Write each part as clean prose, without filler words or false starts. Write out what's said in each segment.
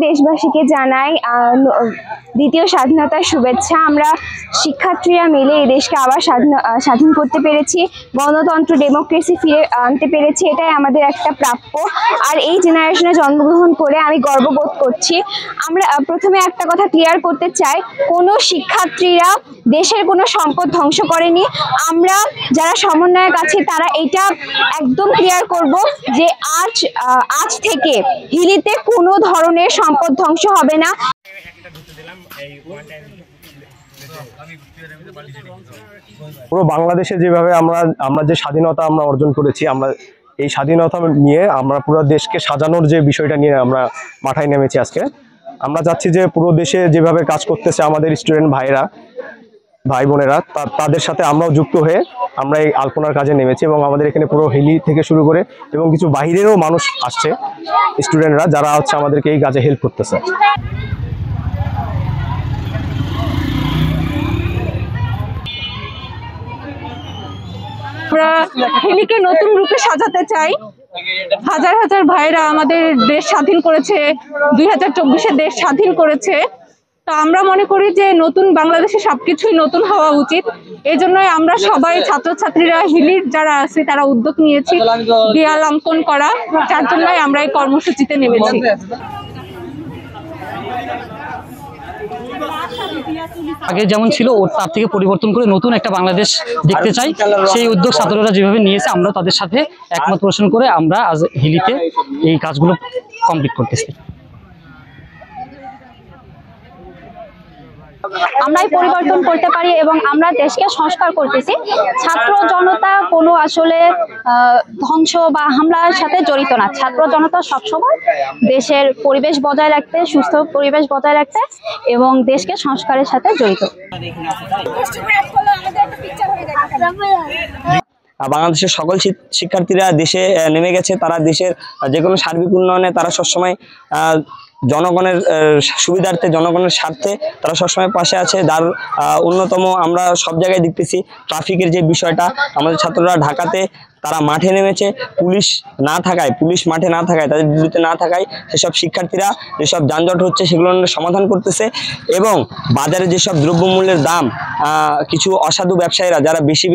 দেশবাসীকে জানাই দ্বিতীয় স্বাধীনতার শুভেচ্ছা। আমরা শিক্ষার্থীরা মিলে এই দেশকে আবার স্বাধীন করতে পেরেছি, গণতন্ত্র ডেমোক্রেসি ফিরে আনতে পেরেছি, এটাই আমাদের একটা প্রাপ্য। আর এই জেনারেশনে জন্মগ্রহণ করে আমি গর্ববোধ করছি। আমরা প্রথমে একটা কথা ক্লিয়ার করতে চাই, কোনো শিক্ষার্থীরা দেশের কোনো সম্পদ ধ্বংস করেনি। আমরা যারা সমন্বয়ক আছি তারা এটা একদম ক্লিয়ার করব যে আজ থেকে হিলিতে কোনো ধরনের সম্পদ ধ্বংস হবে না। পুরো বাংলাদেশে যেভাবে আমরা যে স্বাধীনতা আমরা অর্জন করেছি, আমরা এই স্বাধীনতা নিয়ে আমরা পুরো দেশকে সাজানোর যে বিষয়টা নিয়ে আমরা মাথায় নেমেছি আজকে। আমরা চাচ্ছি যে পুরো দেশে যেভাবে কাজ করতেছে আমাদের স্টুডেন্ট ভাই বোনেরা, তাদের সাথে আমরাও যুক্ত হয়ে আমরা এই আলপনার কাজে নেমেছি। এবং আমাদের এখানে পুরো হিলি থেকে শুরু করে এবং কিছু বাইরেরও মানুষ আসছে, স্টুডেন্টরা, যারা হচ্ছে আমাদেরকে এই কাজে হেল্প করতেছে। আমরা হিলিকে নতুন রূপে সাজাতে চাই। হাজার হাজার ভাইরা আমাদের দেশ স্বাধীন করেছে, 2024-এ দেশ স্বাধীন করেছে। তো আমরা মনে করি যে নতুন বাংলাদেশে সবকিছুই নতুন হওয়া উচিত। এই জন্যই আমরা সবাই ছাত্রছাত্রীরা হিলির যারা আছে তারা উদ্যোগ নিয়েছি দেয়াল অঙ্কন করা, যার জন্যই আমরা এই কর্মসূচিতে নেমেছি। আগে যেমন ছিল ওর তার থেকে পরিবর্তন করে নতুন একটা বাংলাদেশ দেখতে চাই। সেই উদ্যোগ ছাত্ররা যেভাবে নিয়েছে আমরা তাদের সাথে একমত পোষণ করে আমরা আজ হিলিতে এই কাজগুলো কমপ্লিট করতেছি। আমরাই পরিবর্তন করতে পারি এবং আমরা দেশকে সংস্কার করতেছি। ছাত্র জনতা কোনো আসলে ধ্বংস বা হামলার সাথে জড়িত না। ছাত্র জনতা সবসময় দেশের পরিবেশ বজায় রাখতে, সুস্থ পরিবেশ বজায় রাখতে এবং দেশকে সংস্কারের সাথে জড়িত। বাংলাদেশের সকল শিক্ষার্থীরা দেশে নেমে গেছে। তারা দেশের যে কোনো সার্বিক উন্নয়নে তারা সবসময় জনগণের সুবিধার্থে, জনগণের স্বার্থে তারা সবসময় পাশে আছে। যার অন্যতম আমরা সব জায়গায় দেখতেছি ট্রাফিকের যে বিষয়টা, আমাদের ছাত্ররা ঢাকাতে তারা মাঠে নেমেছে, পুলিশ মাঠে না থাকায়, তাদের ডিউটিতে না থাকায় সেসব শিক্ষার্থীরা যেসব যানজট হচ্ছে সেগুলো সমাধান করতেছে। এবং বাজারে যেসব দ্রব্যমূল্যের দাম, কিছু অসাধু ব্যবসায়ীরা যারা বেশি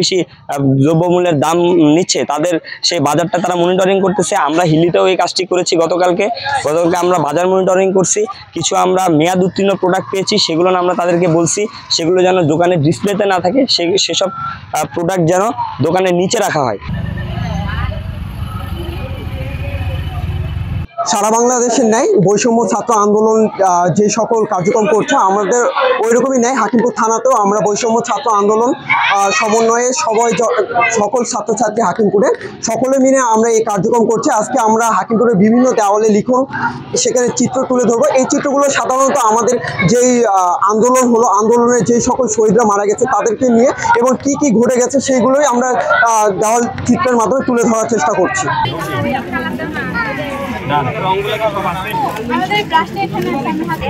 দ্রব্যমূল্যের দাম নিচ্ছে, তাদের সেই বাজারটা তারা মনিটরিং করতেছে। আমরা হিলিতেও এই কাজটি করেছি। গতকালকে আমরা বাজার মনিটরিং করছি। কিছু আমরা মেয়াদ উত্তীর্ণ প্রোডাক্ট পেয়েছি, সেগুলো আমরা তাদেরকে বলছি সেগুলো যেন দোকানের ডিসপ্লেতে না থাকে, সেসব প্রোডাক্ট যেন দোকানের নিচে রাখা হয়। সারা বাংলাদেশের ন্যায় বৈষম্য ছাত্র আন্দোলন যে সকল কার্যক্রম করছে, আমাদের ওই রকমই ন্যায় হাকিমপুর থানাতেও আমরা বৈষম্য ছাত্র আন্দোলন সমন্বয়ে সকল ছাত্রছাত্রী হাকিমপুরে সকলে মিলে আমরা এই কার্যক্রম করছি। আজকে আমরা হাকিমপুরের বিভিন্ন দেওয়ালে লিখন, সেখানে চিত্র তুলে ধরবো। এই চিত্রগুলো সাধারণত আমাদের যেই আন্দোলন হলো, আন্দোলনের যে সকল শহীদরা মারা গেছে তাদেরকে নিয়ে এবং কি কি ঘটে গেছে সেইগুলোই আমরা দেওয়াল চিত্রের মাধ্যমে তুলে ধরার চেষ্টা করছি। আমাদের ক্লাসে এখানে হাতে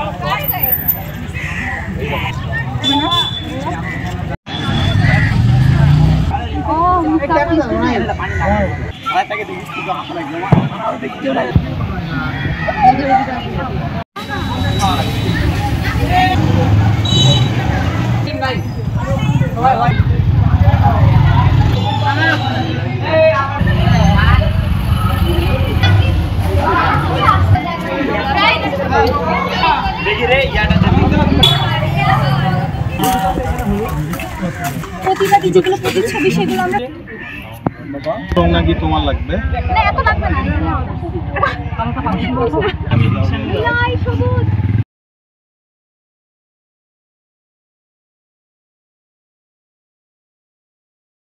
প্রতিবাদী যেগুলো প্রতিচ্ছবি সেগুলো আমরা নাকি তোমার লাগবে না, এত লাগবে না।